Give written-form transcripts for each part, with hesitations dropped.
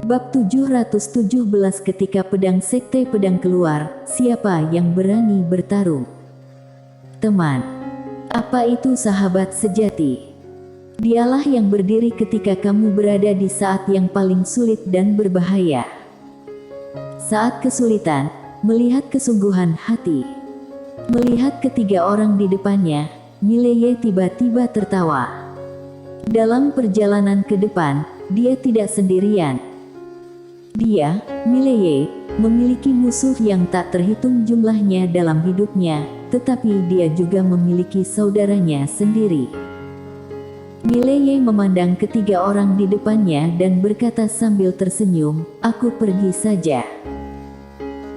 Bab 717 ketika pedang sekte pedang keluar, siapa yang berani bertarung? Teman, apa itu sahabat sejati? Dialah yang berdiri ketika kamu berada di saat yang paling sulit dan berbahaya. Saat kesulitan, melihat kesungguhan hati. Melihat ketiga orang di depannya, Mileye tiba-tiba tertawa. Dalam perjalanan ke depan, dia tidak sendirian. Dia, Mileye, memiliki musuh yang tak terhitung jumlahnya dalam hidupnya, tetapi dia juga memiliki saudaranya sendiri. Mileye memandang ketiga orang di depannya dan berkata sambil tersenyum, "Aku pergi saja."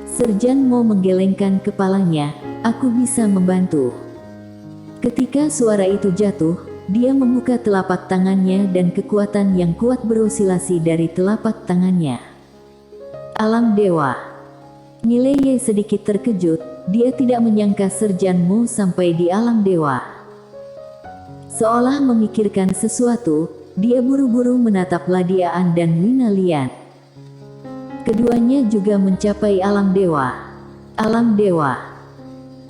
Serjan Mo menggelengkan kepalanya, "Aku bisa membantu." Ketika suara itu jatuh, dia membuka telapak tangannya dan kekuatan yang kuat berosilasi dari telapak tangannya. Alam dewa. Mileye sedikit terkejut, dia tidak menyangka Serjan Mo sampai di alam dewa. Seolah memikirkan sesuatu, dia buru-buru menatap Ladiaan dan Winalian. Keduanya juga mencapai alam dewa. Alam dewa.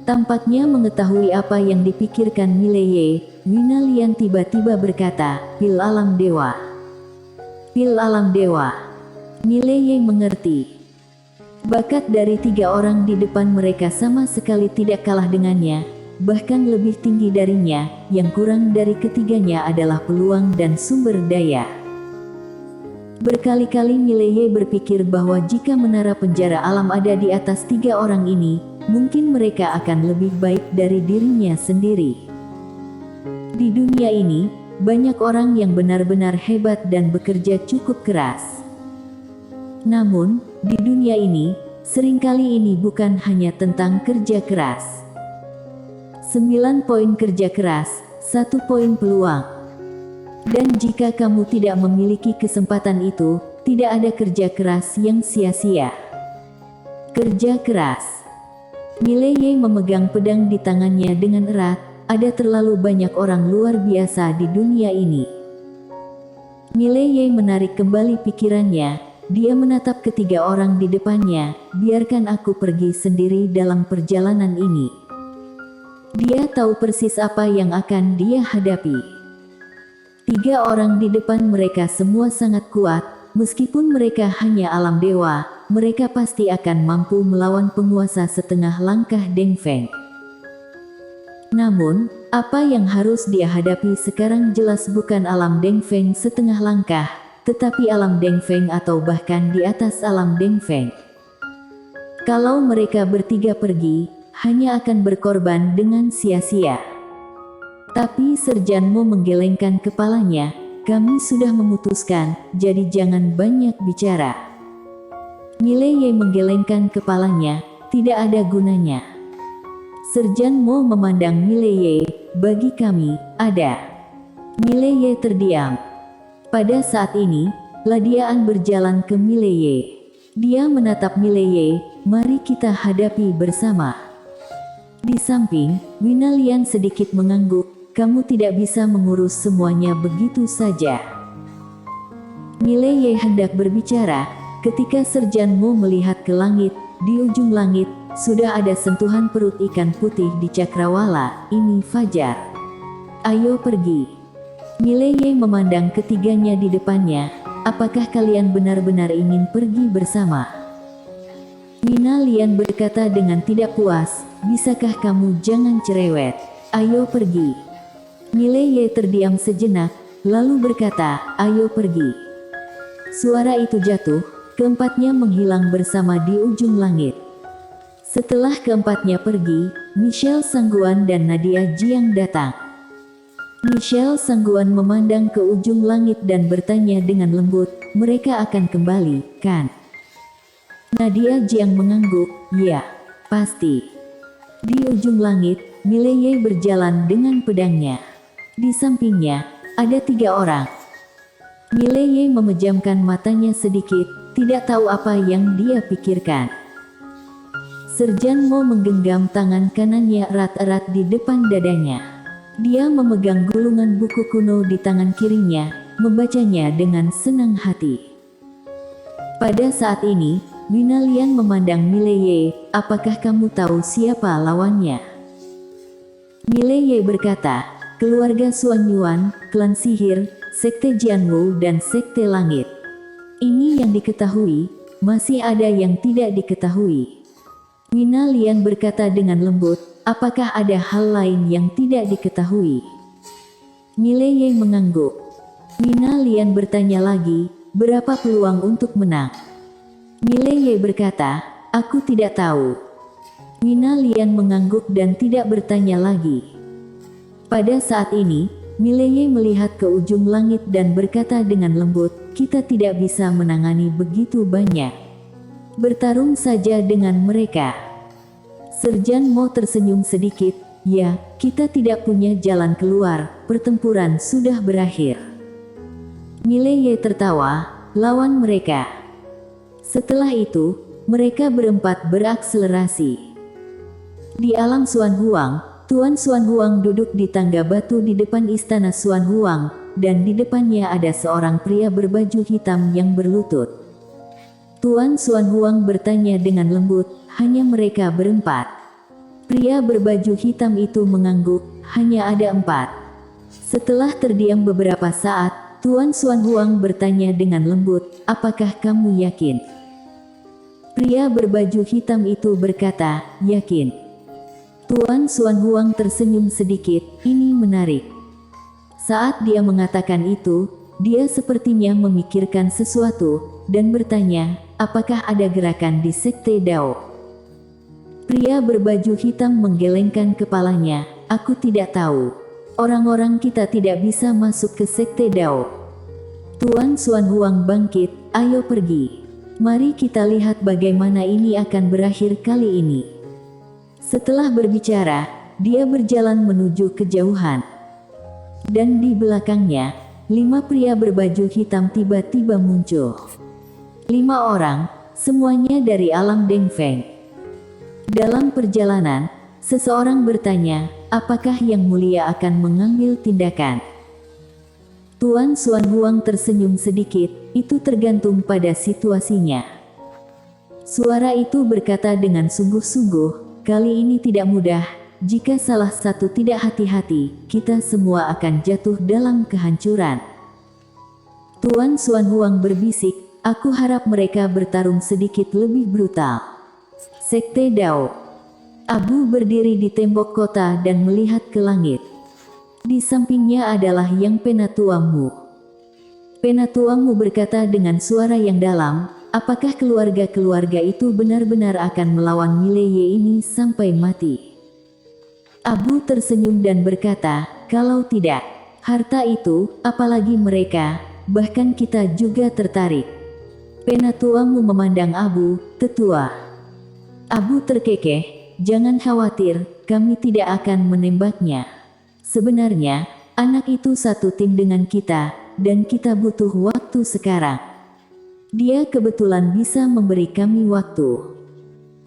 Tampaknya mengetahui apa yang dipikirkan Mileye, Winalian tiba-tiba berkata, "Pil alam dewa." Pil alam dewa. Mileye mengerti. Bakat dari tiga orang di depan mereka sama sekali tidak kalah dengannya, bahkan lebih tinggi darinya. Yang kurang dari ketiganya adalah peluang dan sumber daya. Berkali-kali Mileye berpikir bahwa jika menara penjara alam ada di atas tiga orang ini, mungkin mereka akan lebih baik dari dirinya sendiri. Di dunia ini, banyak orang yang benar-benar hebat dan bekerja cukup keras. Namun, di dunia ini, seringkali ini bukan hanya tentang kerja keras. 9 poin kerja keras, 1 poin peluang. Dan jika kamu tidak memiliki kesempatan itu, tidak ada kerja keras yang sia-sia. Kerja keras. Mileye memegang pedang di tangannya dengan erat. Ada terlalu banyak orang luar biasa di dunia ini. Mileye menarik kembali pikirannya. Dia menatap ketiga orang di depannya, "Biarkan aku pergi sendiri dalam perjalanan ini." Dia tahu persis apa yang akan dia hadapi. Tiga orang di depan mereka semua sangat kuat, meskipun mereka hanya alam dewa, mereka pasti akan mampu melawan penguasa setengah langkah Deng Feng. Namun, apa yang harus dia hadapi sekarang jelas bukan alam Deng Feng setengah langkah, tetapi alam Deng Feng atau bahkan di atas alam Deng Feng. Kalau mereka bertiga pergi, hanya akan berkorban dengan sia-sia. Tapi Serjan Mo menggelengkan kepalanya, "Kami sudah memutuskan, jadi jangan banyak bicara." Mileye menggelengkan kepalanya, "Tidak ada gunanya." Serjan Mo memandang Mileye, "Bagi kami, ada." Mileye terdiam. Pada saat ini, Ladiaan berjalan ke Mileye. Dia menatap Mileye, "Mari kita hadapi bersama." Di samping, Winalian sedikit mengangguk, "Kamu tidak bisa mengurus semuanya begitu saja." Mileye hendak berbicara, ketika Serjan Mo melihat ke langit. Di ujung langit, sudah ada sentuhan perut ikan putih di cakrawala. "Ini Fajar. Ayo pergi." Mileye memandang ketiganya di depannya, "Apakah kalian benar-benar ingin pergi bersama?" Winalian berkata dengan tidak puas, "Bisakah kamu jangan cerewet? Ayo pergi." Mileye terdiam sejenak, lalu berkata, "Ayo pergi." Suara itu jatuh, keempatnya menghilang bersama di ujung langit. Setelah keempatnya pergi, Michelle Sangguan dan Nadia Jiang datang. Michelle Sangguan memandang ke ujung langit dan bertanya dengan lembut, "Mereka akan kembali, kan?" Nadia Jiang mengangguk, "Ya, pasti." Di ujung langit, Mileye berjalan dengan pedangnya. Di sampingnya, ada tiga orang. Mileye memejamkan matanya sedikit, tidak tahu apa yang dia pikirkan. Serjan Mo menggenggam tangan kanannya erat-erat di depan dadanya. Dia memegang gulungan buku kuno di tangan kirinya, membacanya dengan senang hati. Pada saat ini, Winalian memandang Mileye, apakah kamu tahu siapa lawannya? Mileye berkata, keluarga Xuan Yuan, klan sihir, sekte Jianwu dan sekte langit. Ini yang diketahui, masih ada yang tidak diketahui. Winalian berkata dengan lembut, apakah ada hal lain yang tidak diketahui? Mileye mengangguk. Winalian bertanya lagi, berapa peluang untuk menang? Mileye berkata, aku tidak tahu. Winalian mengangguk dan tidak bertanya lagi. Pada saat ini, Mileye melihat ke ujung langit dan berkata dengan lembut, kita tidak bisa menangani begitu banyak. Bertarung saja dengan mereka. Serjan Mo tersenyum sedikit, ya, kita tidak punya jalan keluar, pertempuran sudah berakhir. Mileye tertawa, lawan mereka. Setelah itu, mereka berempat berakselerasi. Di alam Xuan Huang, Tuan Xuan Huang duduk di tangga batu di depan istana Xuan Huang, dan di depannya ada seorang pria berbaju hitam yang berlutut. Tuan Xuan Huang bertanya dengan lembut, hanya mereka berempat. Pria berbaju hitam itu mengangguk, hanya ada 4. Setelah terdiam beberapa saat, Tuan Xuan Huang bertanya dengan lembut, apakah kamu yakin? Pria berbaju hitam itu berkata, yakin. Tuan Xuan Huang tersenyum sedikit, ini menarik. Saat dia mengatakan itu, dia sepertinya memikirkan sesuatu, dan bertanya, apakah ada gerakan di sekte Dao? Pria berbaju hitam menggelengkan kepalanya, aku tidak tahu. Orang-orang kita tidak bisa masuk ke sekte Dao. Tuan Xuan Huang bangkit, ayo pergi. Mari kita lihat bagaimana ini akan berakhir kali ini. Setelah berbicara, dia berjalan menuju kejauhan. Dan di belakangnya, 5 pria berbaju hitam tiba-tiba muncul. 5 orang, semuanya dari alam Deng Feng. Dalam perjalanan, seseorang bertanya, apakah Yang Mulia akan mengambil tindakan? Tuan Xuan Huang tersenyum sedikit, itu tergantung pada situasinya. Suara itu berkata dengan sungguh-sungguh, kali ini tidak mudah, jika salah satu tidak hati-hati, kita semua akan jatuh dalam kehancuran. Tuan Xuan Huang berbisik, aku harap mereka bertarung sedikit lebih brutal. Sekte Dao. Abu berdiri di tembok kota dan melihat ke langit. Di sampingnya adalah Yang Penatuamu. Penatuamu berkata dengan suara yang dalam, apakah keluarga-keluarga itu benar-benar akan melawan Mileye ini sampai mati? Abu tersenyum dan berkata, kalau tidak, harta itu, apalagi mereka, bahkan kita juga tertarik. Penatuamu memandang Abu, tetua. Abu terkekeh, jangan khawatir, kami tidak akan menembaknya. Sebenarnya, anak itu satu tim dengan kita, dan kita butuh waktu sekarang. Dia kebetulan bisa memberi kami waktu.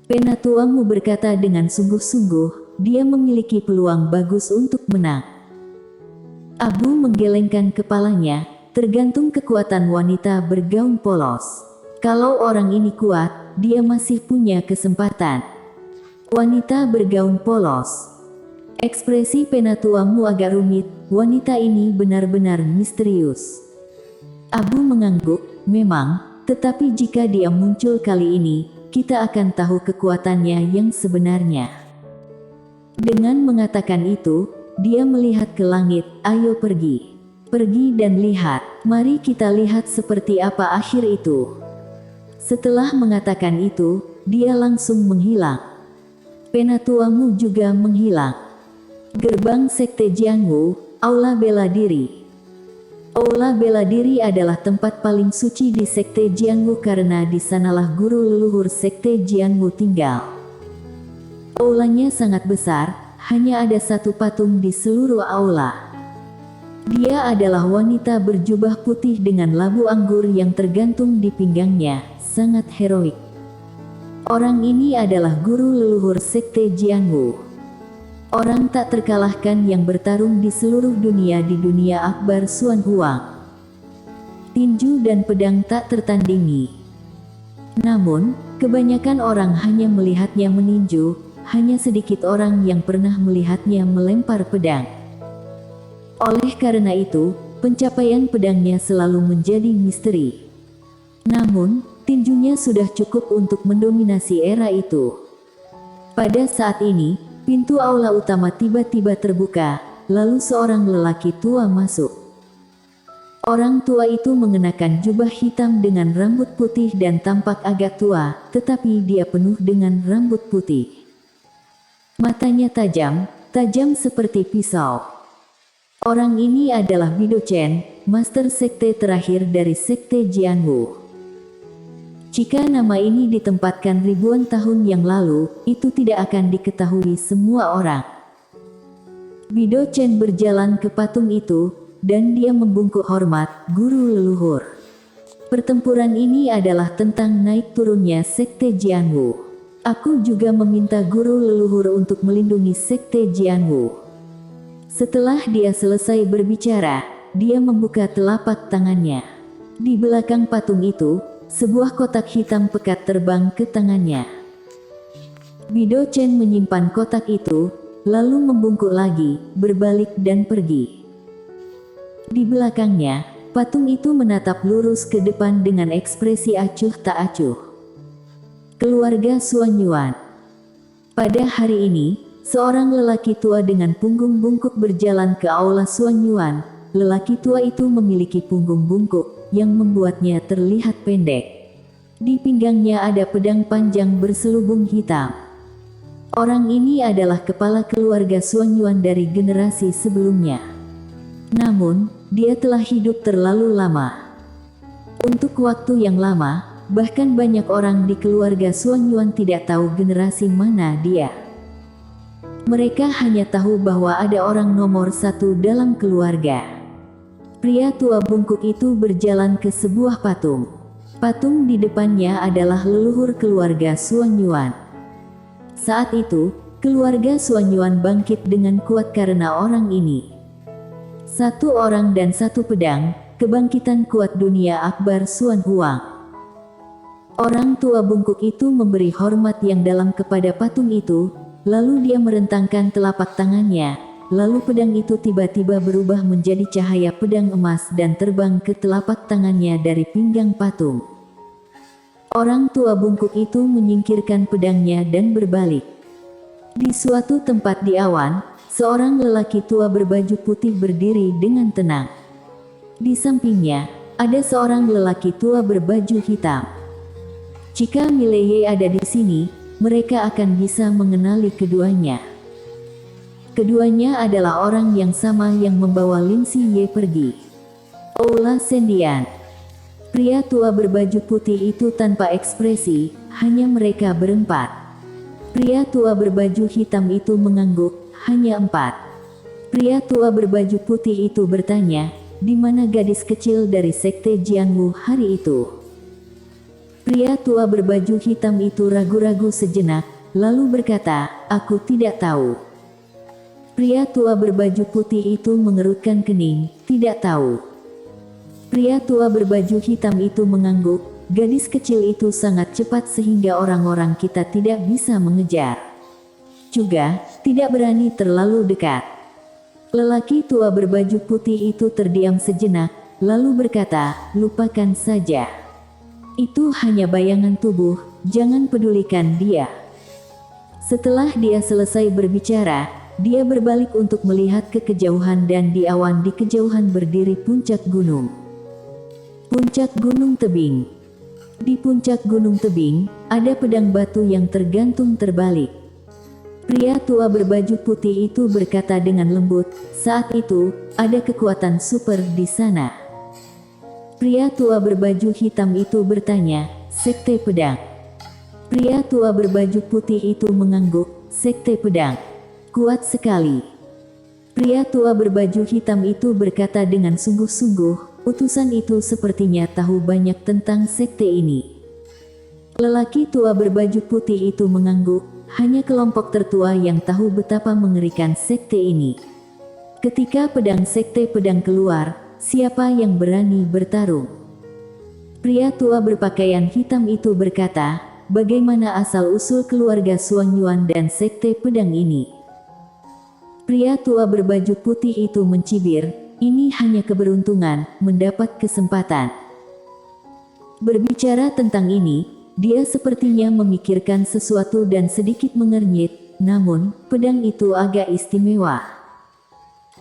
Penatuamu berkata dengan sungguh-sungguh, dia memiliki peluang bagus untuk menang. Abu menggelengkan kepalanya, tergantung kekuatan wanita bergaun polos. Kalau orang ini kuat, dia masih punya kesempatan. Wanita bergaun polos. Ekspresi Penatuamu agak rumit, wanita ini benar-benar misterius. Abu mengangguk, memang, tetapi jika dia muncul kali ini, kita akan tahu kekuatannya yang sebenarnya. Dengan mengatakan itu, dia melihat ke langit, ayo pergi. Pergi dan lihat, mari kita lihat seperti apa akhir itu. Setelah mengatakan itu, dia langsung menghilang. Penatuamu juga menghilang. Gerbang Sekte Jianwu, Aula Bela Diri. Aula Bela Diri adalah tempat paling suci di Sekte Jianwu karena di sanalah guru leluhur Sekte Jianwu tinggal. Aulanya sangat besar, hanya ada satu patung di seluruh aula. Dia adalah wanita berjubah putih dengan labu anggur yang tergantung di pinggangnya, sangat heroik. Orang ini adalah guru leluhur Sekte Jianwu. Orang tak terkalahkan yang bertarung di seluruh dunia di dunia akbar Xuan Huang. Tinju dan pedang tak tertandingi. Namun, kebanyakan orang hanya melihatnya meninju, hanya sedikit orang yang pernah melihatnya melempar pedang. Oleh karena itu, pencapaian pedangnya selalu menjadi misteri. Namun, tinjunya sudah cukup untuk mendominasi era itu. Pada saat ini, pintu aula utama tiba-tiba terbuka, lalu seorang lelaki tua masuk. Orang tua itu mengenakan jubah hitam dengan rambut putih dan tampak agak tua, tetapi dia penuh dengan rambut putih. Matanya tajam, tajam seperti pisau. Orang ini adalah Bido Chen, master sekte terakhir dari sekte Jianwu. Jika nama ini ditempatkan ribuan tahun yang lalu, itu tidak akan diketahui semua orang. Bido Chen berjalan ke patung itu, dan dia membungkuk hormat, guru leluhur. Pertempuran ini adalah tentang naik turunnya sekte Jianwu. Aku juga meminta guru leluhur untuk melindungi sekte Jianwu. Setelah dia selesai berbicara, dia membuka telapak tangannya. Di belakang patung itu, sebuah kotak hitam pekat terbang ke tangannya. Bido Chen menyimpan kotak itu, lalu membungkuk lagi, berbalik dan pergi. Di belakangnya, patung itu menatap lurus ke depan dengan ekspresi acuh tak acuh. Keluarga Xuan Yuan. Pada hari ini, seorang lelaki tua dengan punggung bungkuk berjalan ke aula Xuan Yuan. Lelaki tua itu memiliki punggung bungkuk yang membuatnya terlihat pendek. Di pinggangnya ada pedang panjang berselubung hitam. Orang ini adalah kepala keluarga Xuan Yuan dari generasi sebelumnya. Namun, dia telah hidup terlalu lama. Untuk waktu yang lama, bahkan banyak orang di keluarga Xuan Yuan tidak tahu generasi mana dia. Mereka hanya tahu bahwa ada orang nomor satu dalam keluarga. Pria tua bungkuk itu berjalan ke sebuah patung. Patung di depannya adalah leluhur keluarga Xuan Yuan. Saat itu, keluarga Xuan Yuan bangkit dengan kuat karena orang ini. Satu orang dan satu pedang, kebangkitan kuat dunia akbar Xuan Huang. Orang tua bungkuk itu memberi hormat yang dalam kepada patung itu, lalu dia merentangkan telapak tangannya. Lalu pedang itu tiba-tiba berubah menjadi cahaya pedang emas dan terbang ke telapak tangannya dari pinggang patung. Orang tua bungkuk itu menyingkirkan pedangnya dan berbalik. Di suatu tempat di awan, seorang lelaki tua berbaju putih berdiri dengan tenang. Di sampingnya, ada seorang lelaki tua berbaju hitam. Jika Mileye ada di sini, mereka akan bisa mengenali keduanya. Keduanya adalah orang yang sama yang membawa Lin Siye pergi. Aula Sendian. Pria tua berbaju putih itu tanpa ekspresi, hanya mereka berempat. Pria tua berbaju hitam itu mengangguk, hanya empat. Pria tua berbaju putih itu bertanya, di mana gadis kecil dari sekte Jianwu hari itu? Pria tua berbaju hitam itu ragu-ragu sejenak, lalu berkata, aku tidak tahu. Pria tua berbaju putih itu mengerutkan kening, tidak tahu. Pria tua berbaju hitam itu mengangguk, gadis kecil itu sangat cepat sehingga orang-orang kita tidak bisa mengejar. Juga, tidak berani terlalu dekat. Lelaki tua berbaju putih itu terdiam sejenak, lalu berkata, lupakan saja. Itu hanya bayangan tubuh, jangan pedulikan dia. Setelah dia selesai berbicara, dia berbalik untuk melihat ke kejauhan dan di awan di kejauhan berdiri puncak gunung. Puncak Gunung Tebing. Di puncak Gunung Tebing, ada pedang batu yang tergantung terbalik. Pria tua berbaju putih itu berkata dengan lembut, saat itu, ada kekuatan super di sana. Pria tua berbaju hitam itu bertanya, sekte pedang. Pria tua berbaju putih itu mengangguk, sekte pedang. Kuat sekali. Pria tua berbaju hitam itu berkata dengan sungguh-sungguh, utusan itu sepertinya tahu banyak tentang sekte ini. Lelaki tua berbaju putih itu mengangguk, hanya kelompok tertua yang tahu betapa mengerikan sekte ini. Ketika pedang sekte pedang keluar, siapa yang berani bertarung? Pria tua berpakaian hitam itu berkata, bagaimana asal-usul keluarga Suang Yuan dan sekte pedang ini? Pria tua berbaju putih itu mencibir, ini hanya keberuntungan, mendapat kesempatan. Berbicara tentang ini, dia sepertinya memikirkan sesuatu dan sedikit mengernyit, namun, pedang itu agak istimewa.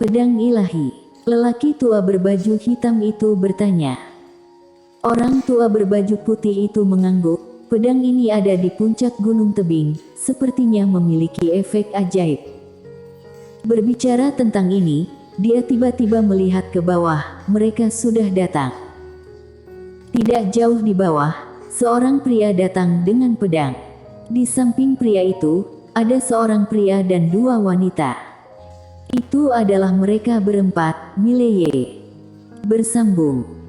Pedang ilahi. Lelaki tua berbaju hitam itu bertanya. Orang tua berbaju putih itu mengangguk, pedang ini ada di puncak gunung tebing, sepertinya memiliki efek ajaib. Berbicara tentang ini, dia tiba-tiba melihat ke bawah, mereka sudah datang. Tidak jauh di bawah, seorang pria datang dengan pedang. Di samping pria itu, ada seorang pria dan dua wanita. Itu adalah mereka berempat, Mileye. Bersambung.